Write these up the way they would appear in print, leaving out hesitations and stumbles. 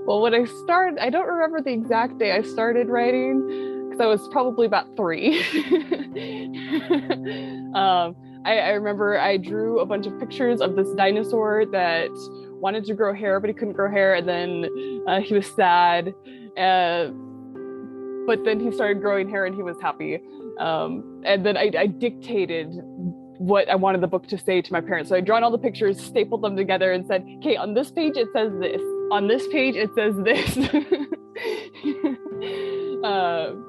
Well, when I started, I don't remember the exact day I started writing because I was probably about 3. I remember I drew a bunch of pictures of this dinosaur that wanted to grow hair, but he couldn't grow hair, and then he was sad. Uh, but then he started growing hair and he was happy. And then I dictated what I wanted the book to say to my parents. So I drawn all the pictures, stapled them together, and said, "Okay, on this page it says this. On this page it says this."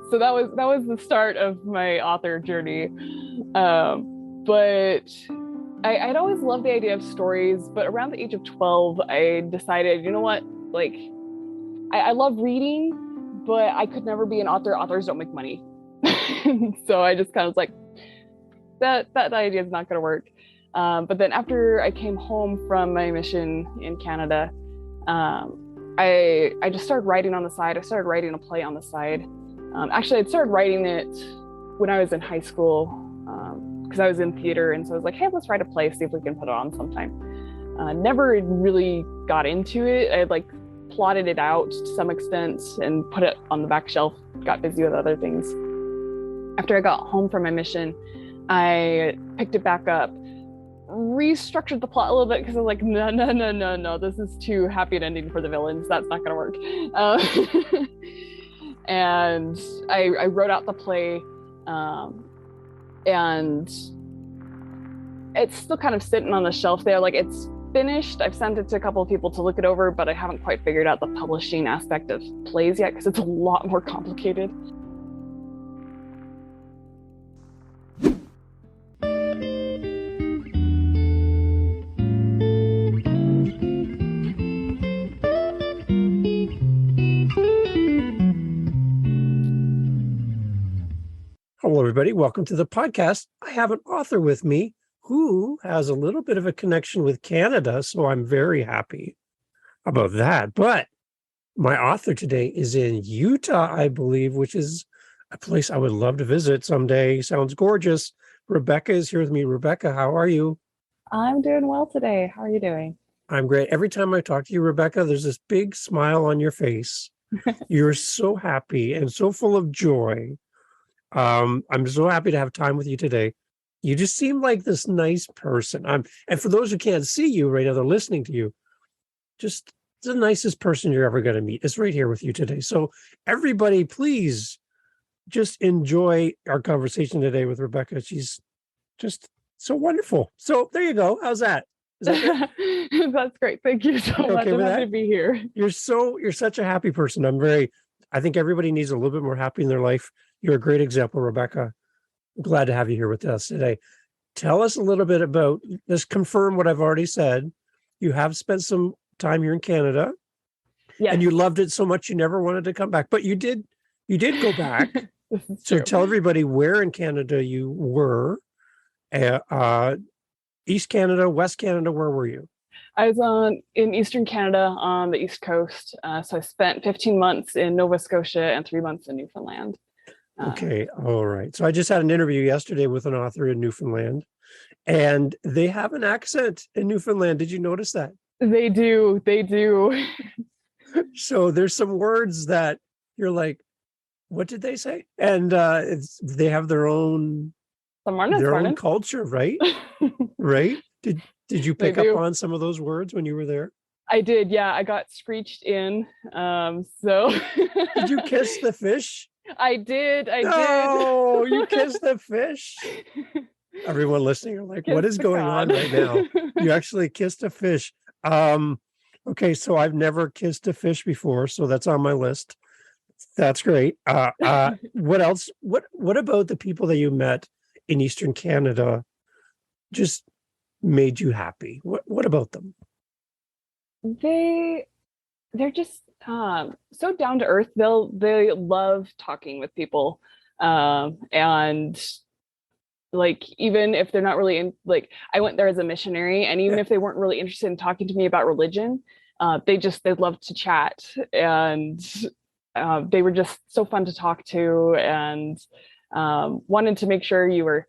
So that was the start of my author journey. But I'd always loved the idea of stories. But around the age of 12, I decided, you know what, like I love reading, but I could never be an author. Authors don't make money. So I just kind of was like, that idea is not going to work. But then after I came home from my mission in Canada, I just started writing on the side. I started writing a play on the side. Actually, I'd started writing it when I was in high school because I was in theater. And so I was like, hey, let's write a play, see if we can put it on sometime. Never really got into it. I like plotted it out to some extent and put it on the back shelf, got busy with other things. After I got home from my mission, I picked it back up, restructured the plot a little bit because I was like, no, this is too happy an ending for the villains. That's not going to work. And I wrote out the play, and it's still kind of sitting on the shelf there. Like, it's finished. I've sent it to a couple of people to look it over, but I haven't quite figured out the publishing aspect of plays yet because it's a lot more complicated. Hello, everybody. Welcome to the podcast. I have an author with me who has a little bit of a connection with Canada, so I'm very happy about that. But my author today is in Utah, I believe, which is a place I would love to visit someday. Sounds gorgeous. Rebecca is here with me. Rebecca, how are you? I'm doing well today. How are you doing? I'm great. Every time I talk to you, Rebecca, there's this big smile on your face. You're so happy and so full of joy. I'm so happy to have time with you today. You just seem like this nice person. And for those who can't see you right now, they're listening to you. Just the nicest person you're ever going to meet is right here with you today. So everybody, please just enjoy our conversation today with Rebecca. She's just so wonderful. So there you go. How's that? Is that good? That's great. Thank you so much. I'm happy to be here. You're such a happy person. I think everybody needs a little bit more happy in their life. You're a great example, Rebecca. I'm glad to have you here with us today. Tell us a little bit about, just confirm what I've already said. You have spent some time here in Canada. Yes. And you loved it so much you never wanted to come back, but you did go back. So tell everybody where in Canada you were. East Canada, West Canada, where were you? I was in Eastern Canada on the East Coast. So I spent 15 months in Nova Scotia and 3 months in Newfoundland. Okay. All right. So I just had an interview yesterday with an author in Newfoundland, and they have an accent in Newfoundland. Did you notice that? They do. So there's some words that you're like, what did they say? And they have their own culture, right? Right? Did you pick up on some of those words when you were there? I did. Yeah, I got screeched in. So did you kiss the fish? I did. No, you kissed the fish. Everyone listening are like, what is going on right now? You actually kissed a fish. Okay, so I've never kissed a fish before, so that's on my list. That's great. What else? What about the people that you met in Eastern Canada just made you happy? What about them? They're just so down to earth. They love talking with people, and like, even if they're not really like, I went there as a missionary, and even if they weren't really interested in talking to me about religion, they love to chat, and they were just so fun to talk to, and wanted to make sure you were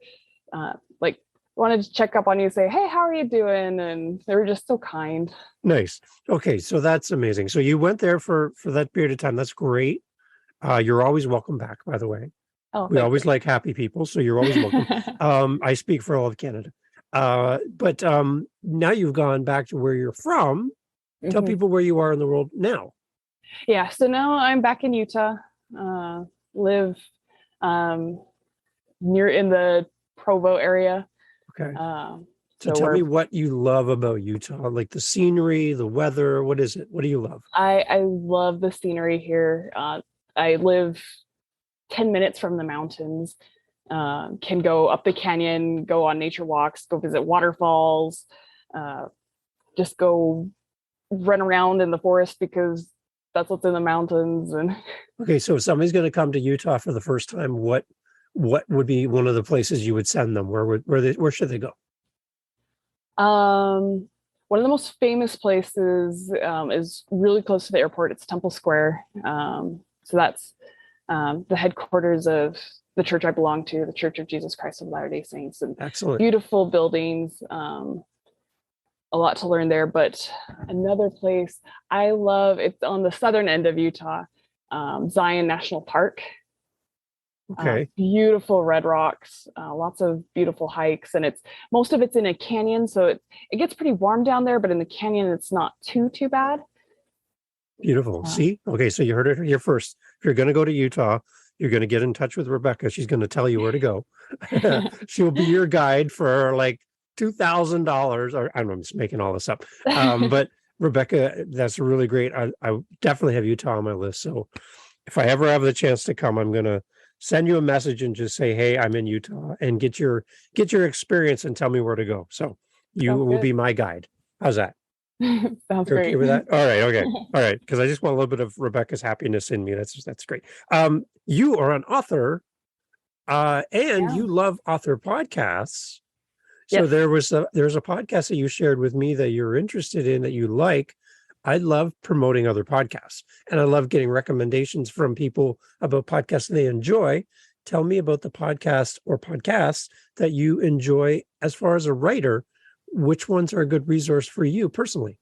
like wanted to check up on you, say, hey, how are you doing? And they were just so kind. Nice. Okay, so that's amazing. So you went there for that period of time. That's great. You're always welcome back, by the way. Oh, We thank always you. like happy people, so you're always welcome. I speak for all of Canada. But now you've gone back to where you're from. Tell Mhm. people where you are in the world now. Yeah, so now I'm back in Utah, live um, near in the Provo area. Okay. Um, So so tell we're me what you love about Utah, like the scenery, the weather. What is it? What do you love? I love the scenery here. I live 10 minutes from the mountains. Can go up the canyon, go on nature walks, go visit waterfalls, uh, just go run around in the forest because that's what's in the mountains. And Okay, so if somebody's going to come to Utah for the first time, what would be one of the places you would send them? Where should they go? One of the most famous places is really close to the airport. It's Temple Square. So that's the headquarters of the church I belong to, the Church of Jesus Christ of Latter-day Saints, and Excellent. beautiful buildings. A lot to learn there. But another place I love, it's on the southern end of Utah, Zion National Park. Okay. Beautiful red rocks, lots of beautiful hikes, and most of it's in a canyon, so it gets pretty warm down there. But in the canyon, it's not too bad. Beautiful. Uh, See? Okay, so you heard it here first. If you're going to go to Utah, you're going to get in touch with Rebecca. She's going to tell you where to go. She'll be your guide for like $2,000, or I don't know, I'm just making all this up. But Rebecca, that's really great. I definitely have Utah on my list. So if I ever have the chance to come, I'm going to send you a message and just say, hey, I'm in Utah, and get your experience and tell me where to go. So you Sounds will good. be my guide. How's that? Sounds You're okay great. with that? All right, okay. All right. Because I just want a little bit of Rebecca's happiness in me. That's great. You are an author, and Yeah. you love author podcasts. So Yes. there's a podcast that you shared with me that you're interested in, that you like. I love promoting other podcasts, and I love getting recommendations from people about podcasts they enjoy. Tell me about the podcast or podcasts that you enjoy as far as a writer. Which ones are a good resource for you personally?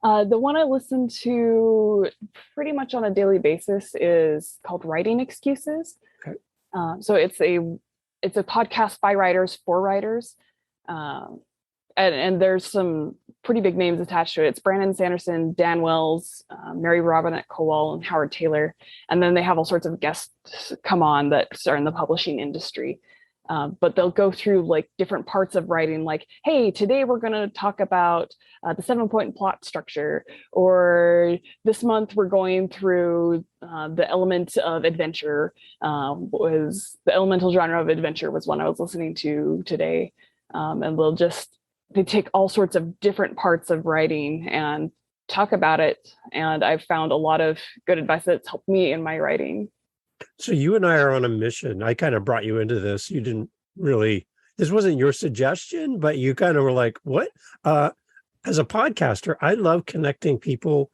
The one I listen to pretty much on a daily basis is called Writing Excuses. Okay. So it's a podcast by writers for writers, um, and there's some pretty big names attached to it. It's Brandon Sanderson, Dan Wells, Mary Robinette Kowal, and Howard Taylor, and then they have all sorts of guests come on that are in the publishing industry. But they'll go through like different parts of writing, like, hey, today we're going to talk about the 7-point plot structure, or this month we're going through the element of adventure. Was the elemental genre of adventure was one I was listening to today, and they take all sorts of different parts of writing and talk about it. And I've found a lot of good advice that's helped me in my writing. So you and I are on a mission. I kind of brought you into this. You didn't really, this wasn't your suggestion, but you kind of were like, what? As a podcaster, I love connecting people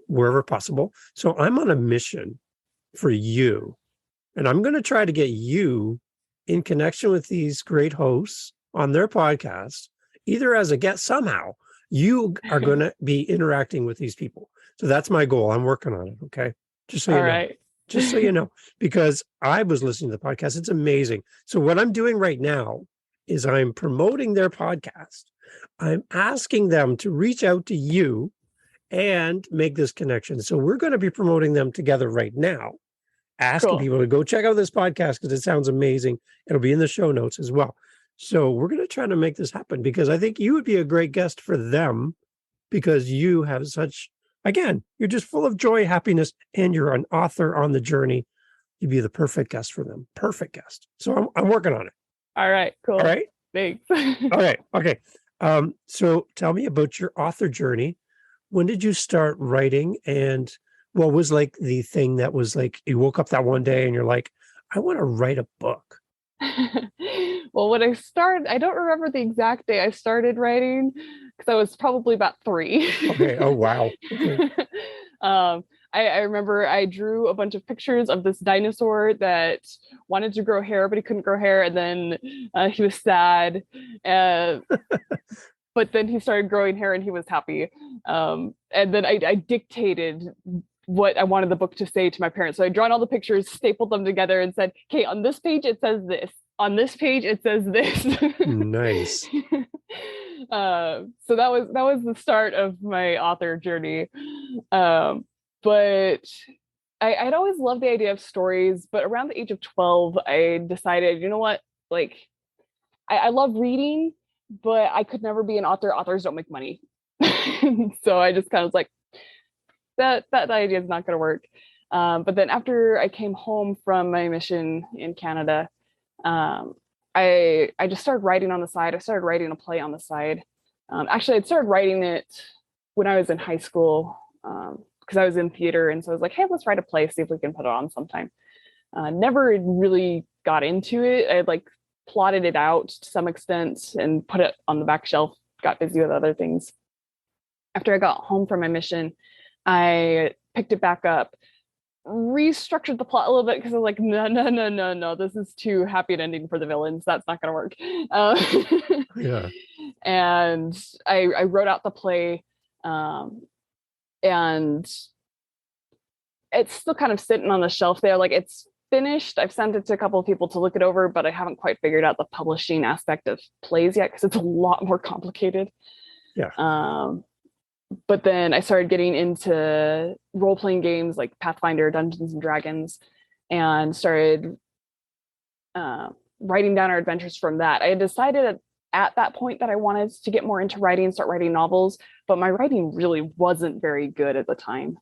wherever possible. So I'm on a mission for you. And I'm going to try to get you in connection with these great hosts on their podcast, either as a guest somehow. You are going to be interacting with these people. So that's my goal. I'm working on it. Okay. Just so All you know. right. Just so you know, because I was listening to the podcast. It's amazing. So what I'm doing right now is I'm promoting their podcast. I'm asking them to reach out to you and make this connection. So we're going to be promoting them together right now, asking Cool. people to go check out this podcast because it sounds amazing. It'll be in the show notes as well. So we're going to try to make this happen because I think you would be a great guest for them, because you have such, again, you're just full of joy, happiness, and you're an author on the journey. You'd be the perfect guest for them. Perfect guest. So I'm working on it. All right. All Cool. right. Thanks. All right. Okay. So tell me about your author journey. When did you start writing? And what was like the thing that was like, you woke up that one day and you're like, I want to write a book? Well, when I started, I don't remember the exact day I started writing because I was probably about 3. Okay. Oh, wow. Okay. I remember I drew a bunch of pictures of this dinosaur that wanted to grow hair, but he couldn't grow hair. And then he was sad. Uh, but then he started growing hair and he was happy. And then I dictated what I wanted the book to say to my parents. So I drawn all the pictures, stapled them together, and said, "Okay, on this page it says this. On this page it says this." Nice. So that was the start of my author journey. But I'd always loved the idea of stories. But around the age of 12, I decided, you know what, like I love reading, but I could never be an author. Authors don't make money. So I just kind of was like, that idea is not going to work. But then after I came home from my mission in Canada, I just started writing on the side. I started writing a play on the side. Actually, I'd started writing it when I was in high school because I was in theater, and so I was like, hey, let's write a play, see if we can put it on sometime. Never really got into it. I had like plotted it out to some extent and put it on the back shelf, got busy with other things. After I got home from my mission, I picked it back up, restructured the plot a little bit because I was like, no, this is too happy an ending for the villains. That's not going to work. Yeah. And I wrote out the play, and it's still kind of sitting on the shelf there. Like, it's finished. I've sent it to a couple of people to look it over, but I haven't quite figured out the publishing aspect of plays yet because it's a lot more complicated. Yeah. But then I started getting into role-playing games like Pathfinder, Dungeons and Dragons, and started writing down our adventures from that. I had decided at that point that I wanted to get more into writing, start writing novels, but my writing really wasn't very good at the time.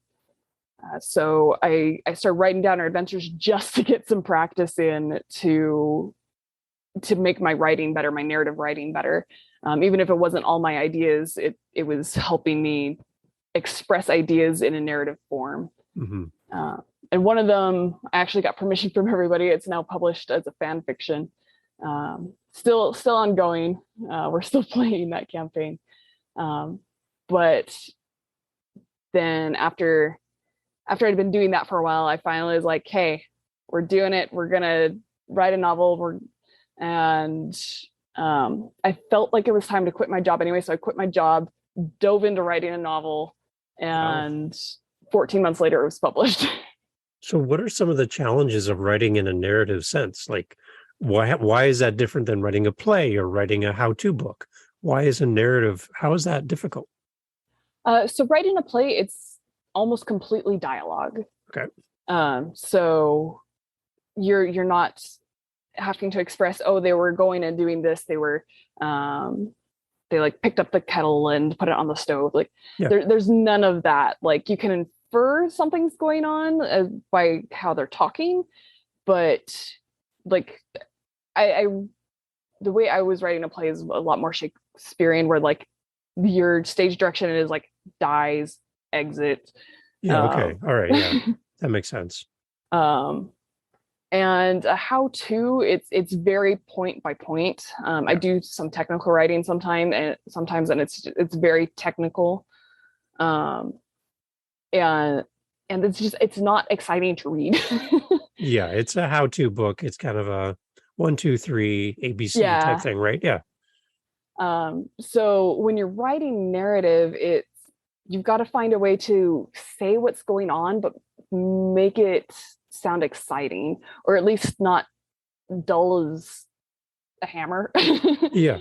So I started writing down our adventures just to get some practice in to make my writing better, my narrative writing better. Even if it wasn't all my ideas, it was helping me express ideas in a narrative form. Mm-hmm. And one of them, I actually got permission from everybody. It's now published as a fan fiction. Still ongoing. We're still playing that campaign. But then after I'd been doing that for a while, I finally was like, hey, we're doing it. We're going to write a novel. I felt like it was time to quit my job anyway. So I quit my job, dove into writing a novel, and 14 months later it was published. So what are some of the challenges of writing in a narrative sense? Like, why is that different than writing a play or writing a how-to book? Why is a narrative, how is that difficult? So writing a play, it's almost completely dialogue. Okay. So you're not having to express, oh, they were going and doing this. They were, they like picked up the kettle and put it on the stove. Like there's none of that. Like you can infer something's going on by how they're talking, but like the way I was writing a play is a lot more Shakespearean, where like your stage direction is like dies, exit. Yeah. Okay. All right. Yeah. That makes sense. And a how-to, it's very point by point. I do some technical writing sometimes, and it's very technical. And it's not exciting to read. Yeah, it's a how-to book. It's kind of a 1, 2, 3 ABC type thing, right? Yeah. So when you're writing narrative, you've got to find a way to say what's going on, but make it sound exciting, or at least not dull as a hammer. Yeah.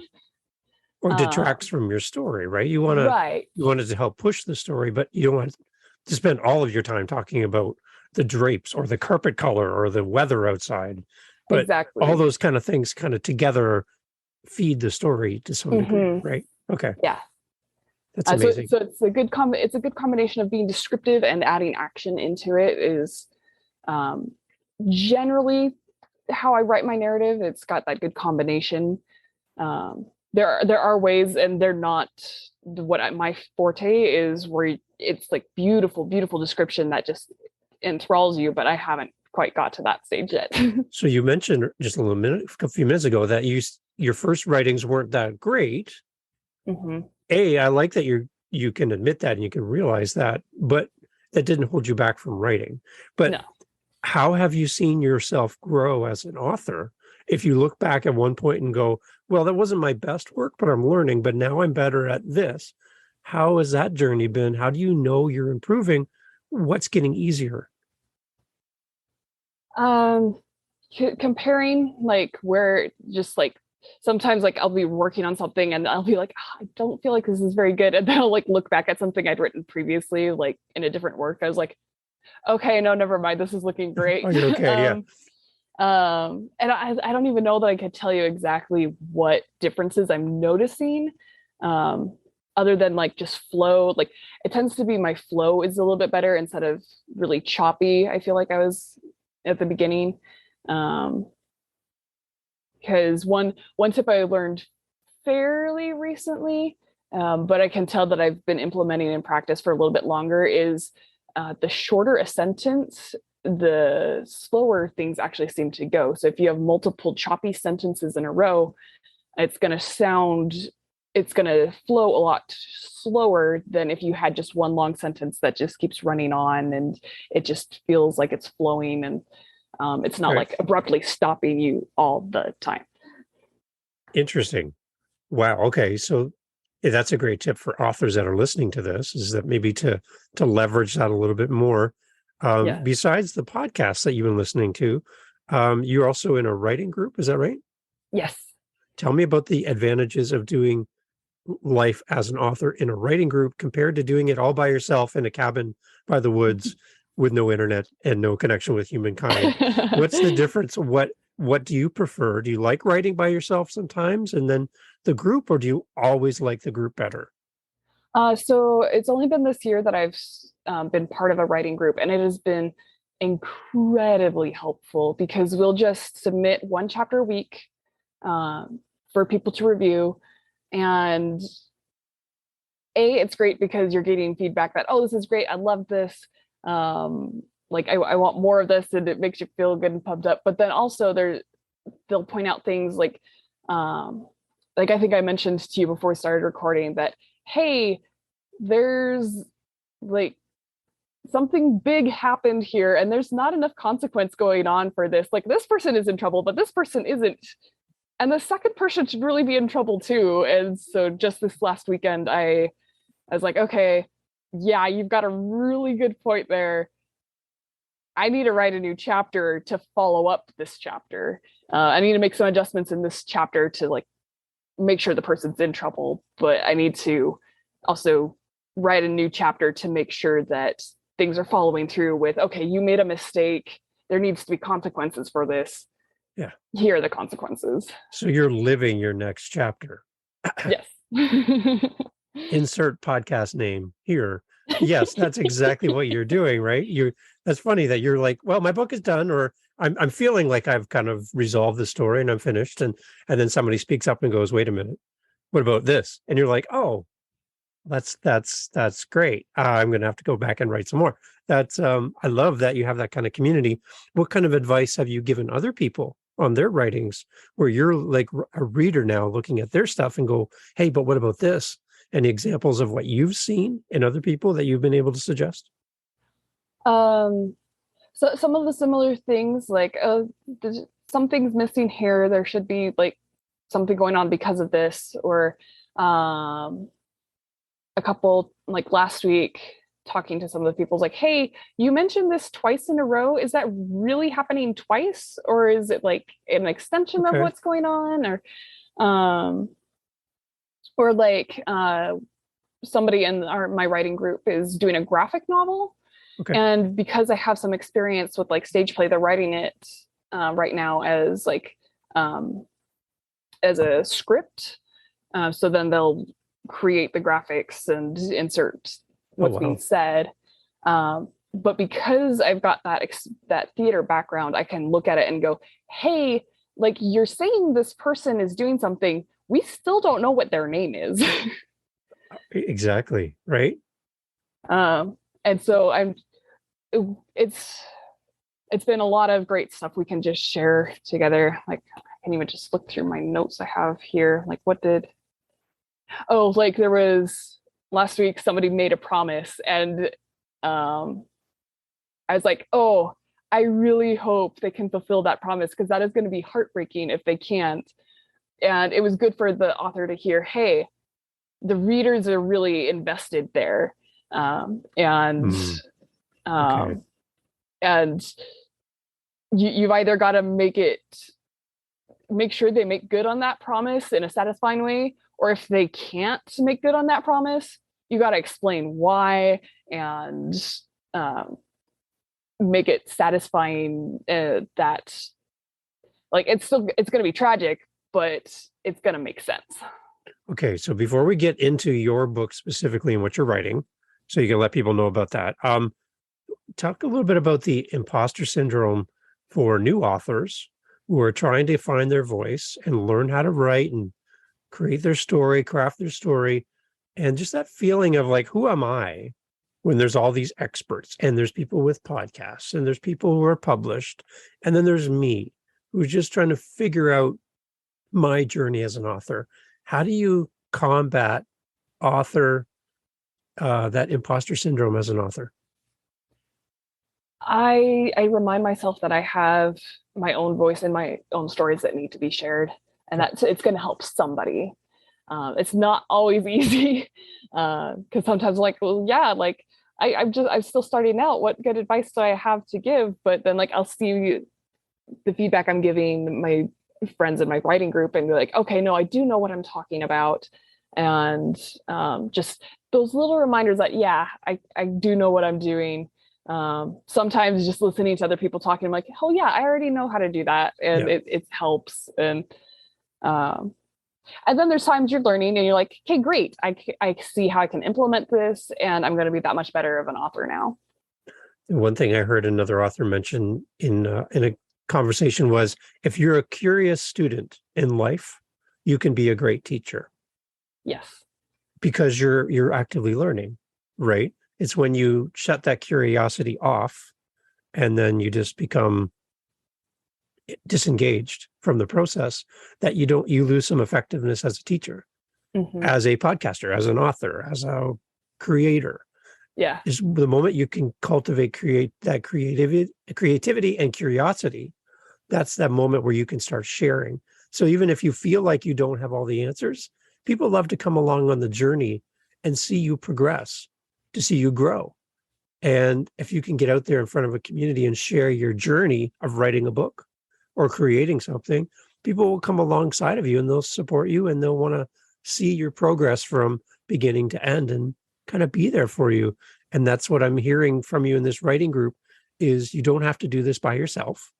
Or detracts from your story, right? You want it to help push the story, but you don't want to spend all of your time talking about the drapes or the carpet color or the weather outside. But exactly. All those kind of things kind of together feed the story to some degree, right? Okay. Yeah. That's amazing. So it's a good combination of being descriptive and adding action into it is generally how I write my narrative. It's got that good combination. There are ways, and they're not my forte is, where it's like beautiful description that just enthralls you, but I haven't quite got to that stage yet. So you mentioned just a few minutes ago that your first writings weren't that great. Mm-hmm. I like that you can admit that and you can realize that, but that didn't hold you back from writing. But No. how have you seen yourself grow as an author? If you look back at one point and go, well, that wasn't my best work, but I'm learning, but now I'm better at this. How has that journey been? How do you know you're improving? What's getting easier? Comparing like where just like sometimes like I'll be working on something and I'll be like, "Ah, I don't feel like this is very good," and then I'll like look back at something I'd written previously like in a different work. I was like, okay, no, never mind, this is looking great. Oh, you're okay. Yeah. And I don't even know that I could tell you exactly what differences I'm noticing, um other than like just flow. Like it tends to be my flow is a little bit better instead of really choppy. I feel like I was at the beginning. um because one tip I learned fairly recently, but I can tell that I've been implementing in practice for a little bit longer, is the shorter a sentence, the slower things actually seem to go. So if you have multiple choppy sentences in a row, it's going to it's going to flow a lot slower than if you had just one long sentence that just keeps running on and it just feels like it's flowing, and it's not Right. like abruptly stopping you all the time. Interesting. Wow. Okay. So that's a great tip for authors that are listening to this, is that maybe to leverage that a little bit more. Yeah. Besides the podcast that you've been listening to, you're also in a writing group. Is that right? Yes. Tell me about the advantages of doing life as an author in a writing group compared to doing it all by yourself in a cabin by the woods with no internet and no connection with humankind. What's the difference? What do you prefer? Do you like writing by yourself sometimes and then the group, or do you always like the group better? So it's only been this year that I've been part of a writing group, and it has been incredibly helpful because we'll just submit one chapter a week, for people to review. And it's great because you're getting feedback that, oh, this is great, I love this, like I want more of this, and it makes you feel good and pumped up. But then also they'll point out things like I think I mentioned to you before we started recording that, hey, there's like something big happened here and there's not enough consequence going on for this. Like this person is in trouble, but this person isn't. And the second person should really be in trouble too. And so just this last weekend, I was like, okay, yeah, you've got a really good point there. I need to write a new chapter to follow up this chapter. I need to make some adjustments in this chapter to like make sure the person's in trouble, but I need to also write a new chapter to make sure that things are following through with, okay, you made a mistake. There needs to be consequences for this. Yeah. Here are the consequences. So you're living your next chapter. Yes. Insert podcast name here. Yes, that's exactly what you're doing, right? That's funny that you're like, well, my book is done, or I'm feeling like I've kind of resolved the story and I'm finished. And then somebody speaks up and goes, wait a minute, what about this? And you're like, oh, that's great. I'm going to have to go back and write some more. That's I love that you have that kind of community. What kind of advice have you given other people on their writings where you're like a reader now looking at their stuff and go, hey, but what about this? Any examples of what you've seen in other people that you've been able to suggest? So some of the similar things, like something's missing here. There should be like something going on because of this, or a couple like last week talking to some of the people like, hey, you mentioned this twice in a row. Is that really happening twice, or is it like an extension of what's going on? Or like somebody in my writing group is doing a graphic novel. Okay. And because I have some experience with like stage play, they're writing it right now as like as a script. So then they'll create the graphics and insert what's being said. But because I've got that theater background, I can look at it and go, hey, like you're saying this person is doing something, we still don't know what their name is. Exactly. Right. And so it's been a lot of great stuff we can just share together. Like I can even just look through my notes I have here. Like like there was last week, somebody made a promise, and I was like, oh, I really hope they can fulfill that promise, because that is going to be heartbreaking if they can't. And it was good for the author to hear, hey, the readers are really invested there. And Okay. and you've either got to make sure they make good on that promise in a satisfying way, or if they can't make good on that promise, you got to explain why, and make it satisfying, that like it's going to be tragic, but it's going to make sense. Okay, so before we get into your book specifically and what you're writing, so you can let people know about that, talk a little bit about the imposter syndrome for new authors who are trying to find their voice and learn how to write and create their story, craft their story, and just that feeling of like, who am I? When there's all these experts and there's people with podcasts and there's people who are published, and then there's me who's just trying to figure out my journey as an author. How do you combat that imposter syndrome as an author? I remind myself that I have my own voice and my own stories that need to be shared, and that it's going to help somebody. It's not always easy, because sometimes I'm like, well, yeah, like I'm still starting out. What good advice do I have to give? But then like I'll see the feedback I'm giving my friends in my writing group and be like, okay, no, I do know what I'm talking about. And just those little reminders that, yeah, I do know what I'm doing. Sometimes just listening to other people talking, I'm like, oh yeah, I already know how to do that. And it helps. And then there's times you're learning and you're like, okay, great. I see how I can implement this, and I'm going to be that much better of an author now. One thing I heard another author mention in a conversation was, if you're a curious student in life, you can be a great teacher. Yes. Because you're actively learning, right? It's when you shut that curiosity off and then you just become disengaged from the process that you lose some effectiveness as a teacher, as a podcaster, as an author, as a creator. Yeah. Is the moment you can cultivate creativity and curiosity, that's that moment where you can start sharing. So even if you feel like you don't have all the answers, people love to come along on the journey and see you progress, to see you grow. And if you can get out there in front of a community and share your journey of writing a book or creating something, people will come alongside of you and they'll support you and they'll want to see your progress from beginning to end and kind of be there for you. And that's what I'm hearing from you in this writing group, is you don't have to do this by yourself.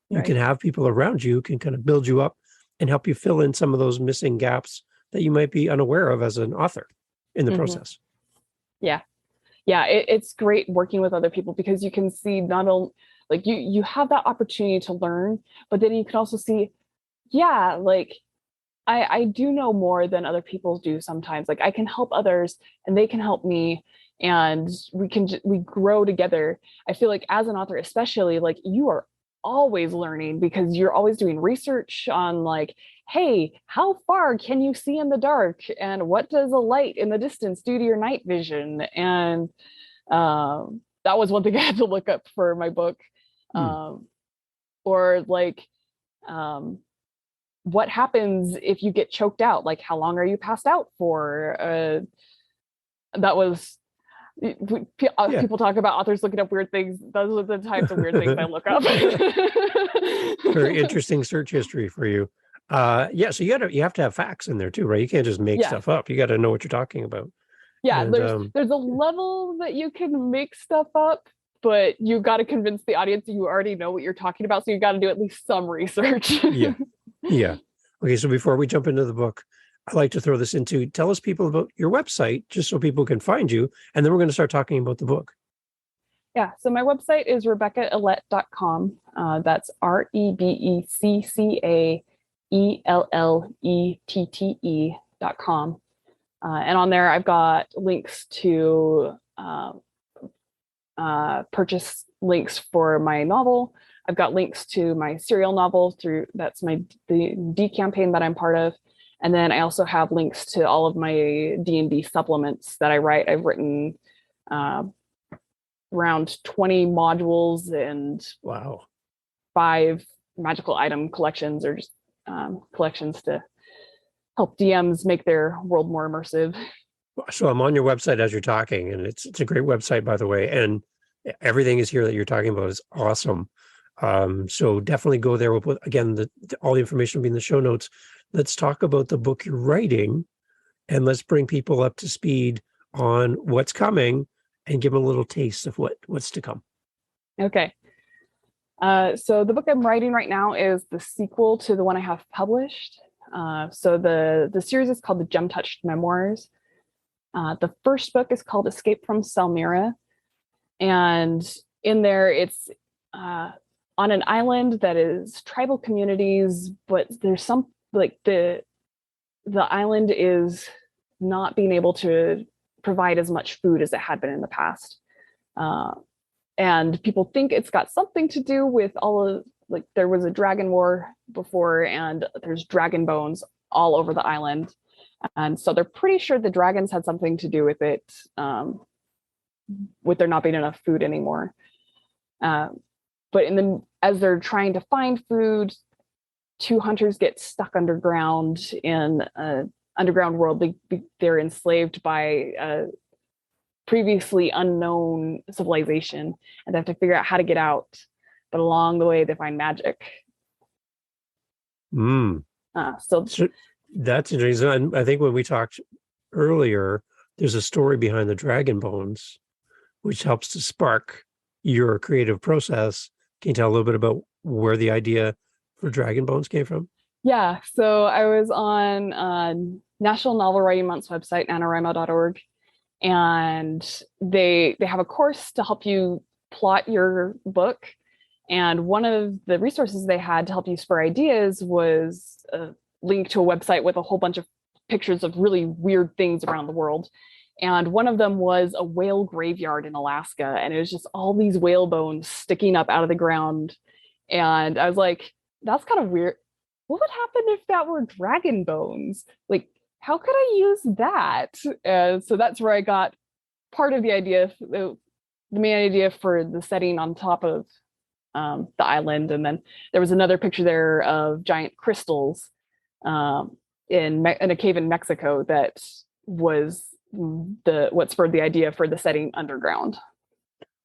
You can have people around you who can kind of build you up and help you fill in some of those missing gaps that you might be unaware of as an author in the process. Yeah. It's great working with other people, because you can see not only like you have that opportunity to learn, but then you can also see, yeah, like I do know more than other people do sometimes. Like I can help others and they can help me, and we grow together. I feel like as an author, especially, like you are always learning, because you're always doing research on like, hey, how far can you see in the dark, and what does a light in the distance do to your night vision? And that was one thing I had to look up for my book. Or like, what happens if you get choked out? Like, how long are you passed out for? That was people talk about authors looking up weird things. Those are the types of weird things I look up. Very interesting search history for you. So you have to have facts in there too, right? You can't just make stuff up. You got to know what you're talking about. Yeah, and there's a level that you can make stuff up, but you got to convince the audience you already know what you're talking about. So you got to do at least some research. Yeah. Okay, so before we jump into the book, I'd like to throw this into, tell us people about your website, just so people can find you, and then we're going to start talking about the book. Yeah, so my website is RebeccaEllette.com. That's RebeccaEllette.com. And on there, I've got links to purchase links for my novel. I've got links to my serial novel that's the D campaign that I'm part of. And then I also have links to all of my D&D supplements that I write. I've written around 20 modules and Wow. 5 magical item collections, or just collections to help DMs make their world more immersive. So I'm on your website as you're talking, and it's a great website, by the way. And everything is here that you're talking about is awesome. So definitely go there. We'll put, again, all the information will be in the show notes. Let's talk about the book you're writing, and let's bring people up to speed on what's coming and give them a little taste of what's to come. Okay. So the book I'm writing right now is the sequel to the one I have published. So the series is called the Gem Touched Memoirs. The first book is called Escape from Selmira. And in there, it's on an island that is tribal communities, but there's some, like, the island is not being able to provide as much food as it had been in the past. And people think it's got something to do with all of, like, there was a dragon war before, and there's dragon bones all over the island. And so they're pretty sure the dragons had something to do with it, with there not being enough food anymore. But as they're trying to find food, 2 hunters get stuck underground in an underground world. They're enslaved by a previously unknown civilization, and they have to figure out how to get out. But along the way, they find magic. So that's interesting. I think when we talked earlier, there's a story behind the dragon bones, which helps to spark your creative process. Can you tell a little bit about where the idea for dragon bones came from? Yeah, so I was on National Novel Writing Month's website, NaNoWriMo.org, and they have a course to help you plot your book. And one of the resources they had to help you spur ideas was a link to a website with a whole bunch of pictures of really weird things around the world. And one of them was a whale graveyard in Alaska, and it was just all these whale bones sticking up out of the ground. And I was like, that's kind of weird. What would happen if that were dragon bones? Like, how could I use that? So that's where I got part of the idea, the main idea for the setting on top of the island. And then there was another picture there of giant crystals in a cave in Mexico that was what spurred the idea for the setting underground.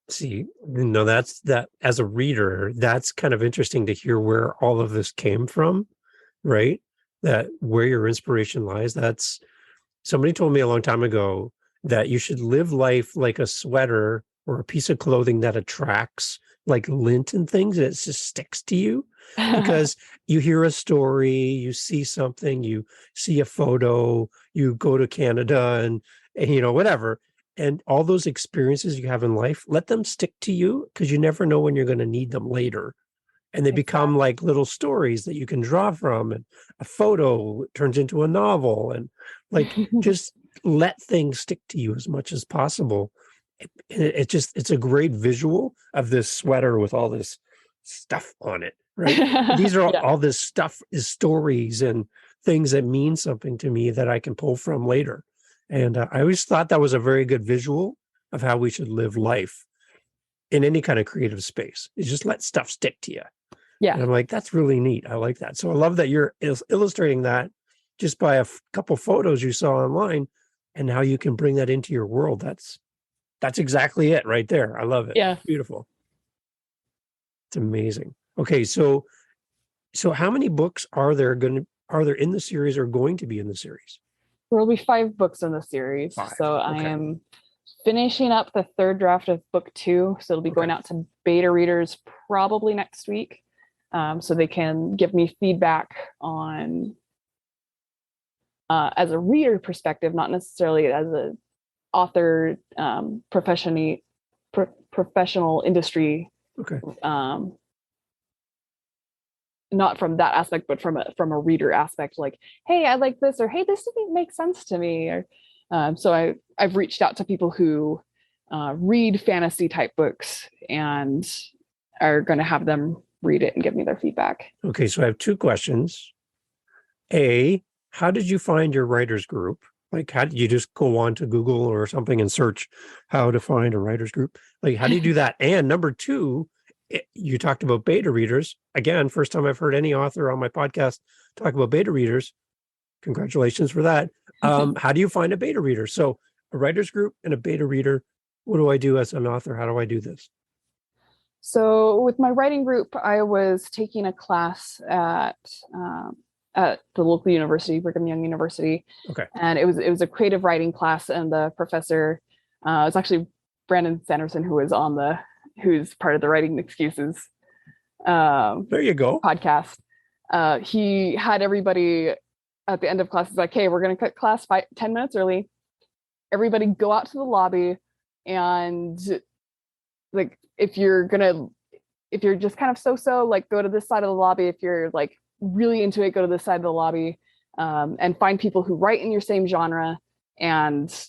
See, that as a reader, that's kind of interesting to hear where all of this came from, right? That where your inspiration lies. That's somebody told me a long time ago that you should live life like a sweater or a piece of clothing that attracts like lint and things, and it just sticks to you because you hear a story, you see something, you see a photo, you go to Canada and whatever. And all those experiences you have in life, let them stick to you because you never know when you're going to need them later. And they become like little stories that you can draw from, and a photo turns into a novel, and like just let things stick to you as much as possible. It's a great visual of this sweater with all this stuff on it, right? These are all this stuff is stories and things that mean something to me that I can pull from later. And I always thought that was a very good visual of how we should live life in any kind of creative space. Is just let stuff stick to you. Yeah. And I'm like, that's really neat. I like that. So I love that you're illustrating that just by a couple photos you saw online and how you can bring that into your world. That's exactly it right there. I love it. Yeah. Beautiful. It's amazing. Okay. So how many books are there in the series or going to be in the series? There will be 5 books in the series. 5. So Okay. I am finishing up the 3rd draft of book 2. So it'll be going out to beta readers probably next week. So they can give me feedback on, as a reader perspective, not necessarily as a author, professional industry. Okay. Not from that aspect, but from a reader aspect, like, hey, I like this, or hey, this didn't make sense to me. Or so I've reached out to people who read fantasy type books and are going to have them read it and give me their feedback. Okay, so I have 2 questions. A, how did you find your writers group? Like, how do you just go on to Google or something and search how to find a writers group? Like, how do you do that? And number two, you talked about beta readers. Again, first time I've heard any author on my podcast talk about beta readers. Congratulations for that. How do you find a beta reader? So a writers group and a beta reader. What do I do as an author? How do I do this? So with my writing group, I was taking a class at the local university, Brigham Young University. Okay. And it was a creative writing class, and the professor, it's actually Brandon Sanderson, who's part of the Writing Excuses there you go podcast. He had everybody at the end of class, like, hey, we're going to cut class 10 minutes early. Everybody go out to the lobby, and like, if you're just kind of so-so, like, go to this side of the lobby. If you're like really into it, go to this side of the lobby, and find people who write in your same genre, and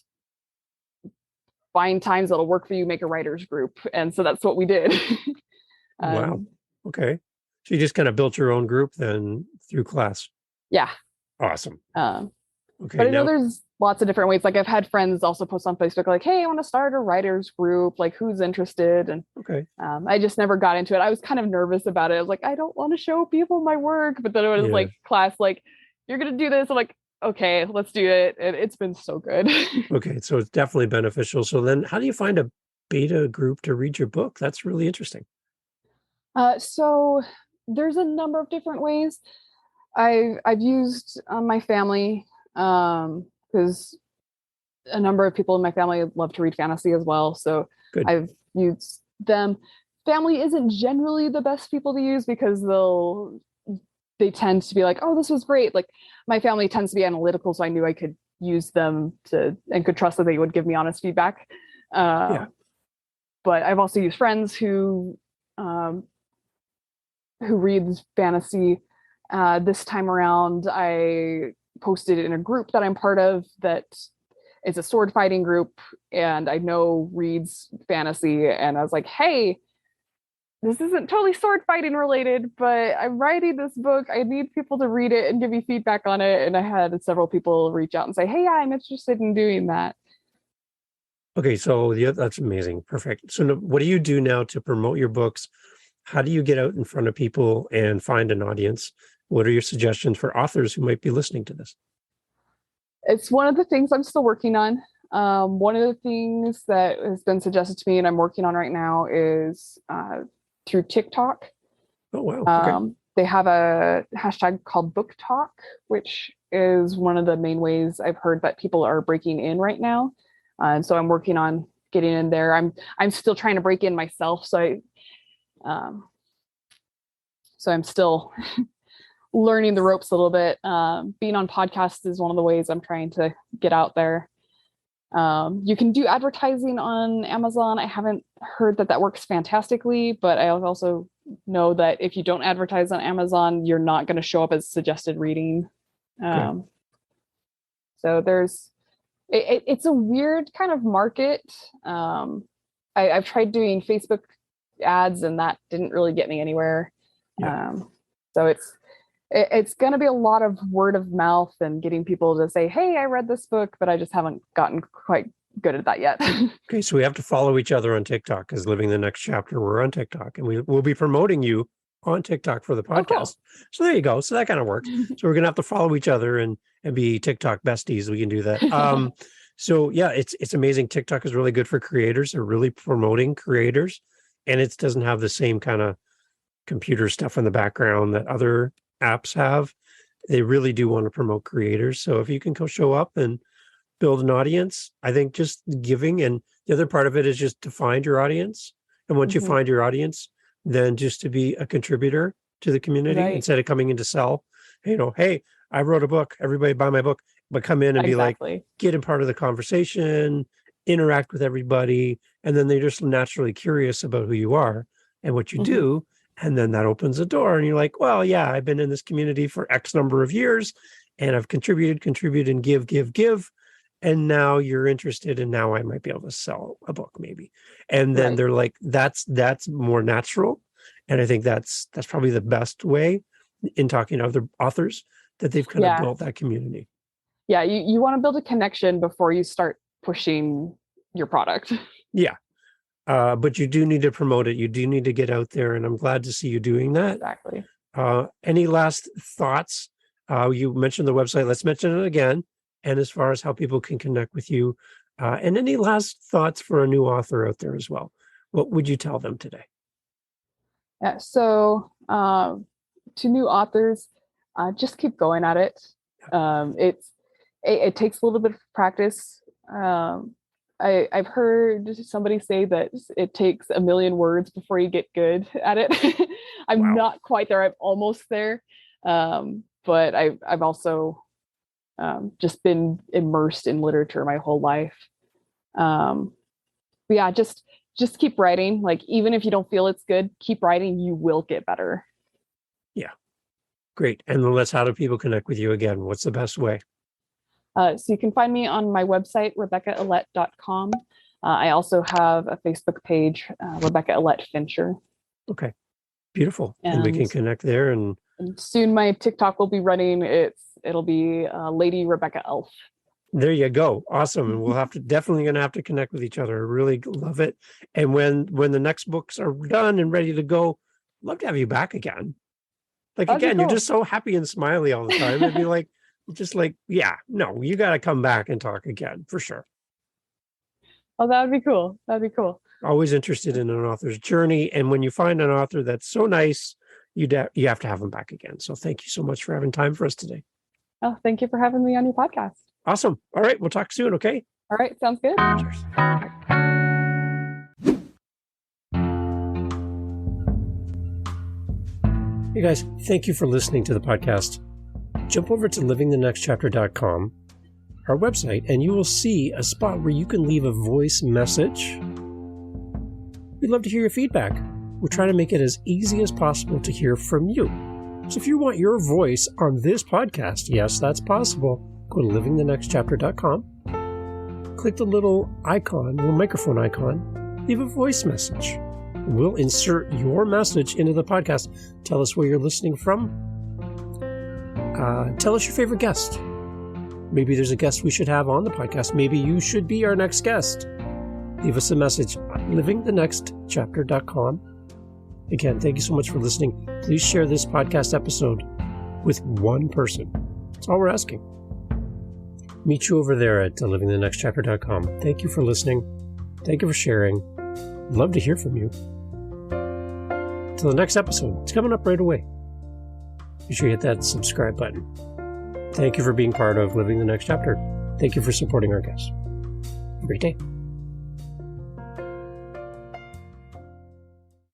find times that'll work for you, make a writers group. And so that's what we did. Wow. Okay. So you just kind of built your own group then through class. Yeah. Awesome. Okay. But I know there's lots of different ways. Like, I've had friends also post on Facebook, like, hey, I want to start a writers group, like, who's interested? And okay. I just never got into it. I was kind of nervous about it. I was like, I don't want to show people my work. But then it was like class, like, you're going to do this. I'm like, okay, let's do it. And it's been so good. Okay. So it's definitely beneficial. So then how do you find a beta group to read your book? That's really interesting. So there's a number of different ways. I've used my family, because a number of people in my family love to read fantasy as well. So good. I've used them. Family isn't generally the best people to use, because they tend to be like, oh, this was great. Like, my family tends to be analytical, so I knew I could use them and could trust that they would give me honest feedback. But I've also used friends who reads fantasy. This time around, I posted in a group that I'm part of that is a sword fighting group, and I know reads fantasy, and I was like, hey, this isn't totally sword fighting related, but I'm writing this book. I need people to read it and give me feedback on it. And I had several people reach out and say, hey, I'm interested in doing that. Okay, so that's amazing. Perfect. So what do you do now to promote your books? How do you get out in front of people and find an audience? What are your suggestions for authors who might be listening to this? It's one of the things I'm still working on. One of the things that has been suggested to me and I'm working on right now is through TikTok. Oh, wow. Okay. They have a hashtag called Book Talk, which is one of the main ways I've heard that people are breaking in right now. And so I'm working on getting in there. I'm still trying to break in myself. So I'm still learning the ropes a little bit. Being on podcasts is one of the ways I'm trying to get out there. You can do advertising on Amazon. I haven't heard that works fantastically, but I also know that if you don't advertise on Amazon, you're not going to show up as suggested reading. So it's a weird kind of market. I've tried doing Facebook ads, and that didn't really get me anywhere. So it's going to be a lot of word of mouth and getting people to say, hey, I read this book, but I just haven't gotten quite good at that yet. Okay, so we have to follow each other on TikTok, because Living the Next Chapter, we're on TikTok, and we'll be promoting you on TikTok for the podcast. Oh, cool. So there you go. So that kind of works. So we're going to have to follow each other and be TikTok besties. We can do that. So yeah, it's amazing. TikTok is really good for creators. They're really promoting creators, and it doesn't have the same kind of computer stuff in the background that other apps have. They really do want to promote creators. So if you can go show up and build an audience, I think just giving, and the other part of it is just to find your audience. And once you find your audience, then just to be a contributor to the community instead of coming in to sell, hey, I wrote a book, everybody buy my book, but come in and be like, get in part of the conversation, interact with everybody. And then they're just naturally curious about who you are and what you do. And then that opens the door, and you're like, well, yeah, I've been in this community for X number of years, and I've contributed and give. And now you're interested, and now I might be able to sell a book maybe. And then they're like, that's more natural. And I think that's probably the best way in talking to other authors, that they've kind of built that community. Yeah, you want to build a connection before you start pushing your product. Yeah. But you do need to promote it. You do need to get out there, and I'm glad to see you doing that. Exactly. Any last thoughts? You mentioned the website. Let's mention it again. And as far as how people can connect with you, and any last thoughts for a new author out there as well, what would you tell them today? Yeah, so to new authors, just keep going at it. It takes a little bit of practice. I've heard somebody say that it takes a million words before you get good at it. I'm Wow. not quite there. I'm almost there. But I've also just been immersed in literature my whole life. But yeah, just keep writing. Like, even if you don't feel it's good, keep writing. You will get better. Yeah. Great. And then how do people connect with you again? What's the best way? So you can find me on my website, RebeccaEllett.com. I also have a Facebook page, Rebecca Ellett Fincher. Okay. Beautiful. And we can connect there. And soon my TikTok will be running. It'll be Lady Rebecca Elf. There you go. Awesome. And we'll definitely going to have to connect with each other. I really love it. And when the next books are done and ready to go, I'd love to have you back again. Like, That'd again, be cool. You're just so happy and smiley all the time. It'd be like, yeah, no, you got to come back and talk again for sure. Oh, that would be cool. That'd be cool. Always interested in an author's journey. And when you find an author that's so nice, you have to have them back again. So thank you so much for having time for us today. Oh, thank you for having me on your podcast. Awesome. All right. We'll talk soon. Okay. All right. Sounds good. Cheers. Hey guys, thank you for listening to the podcast. Jump over to livingthenextchapter.com, our website, and you will see a spot where you can leave a voice message. We'd love to hear your feedback. We're trying to make it as easy as possible to hear from you. So if you want your voice on this podcast, yes, that's possible. Go to livingthenextchapter.com, click the little microphone icon, leave a voice message. We'll insert your message into the podcast. Tell us where you're listening from. Tell us your favorite guest. Maybe there's a guest we should have on the podcast. Maybe you should be our next guest. Leave us a message at livingthenextchapter.com. Again, thank you so much for listening. Please share this podcast episode with one person. That's all we're asking. Meet you over there at livingthenextchapter.com. Thank you for listening. Thank you for sharing. Love to hear from you. Till the next episode. It's coming up right away. Be sure you hit that subscribe button. Thank you for being part of Living the Next Chapter. Thank you for supporting our guests. Have a great day.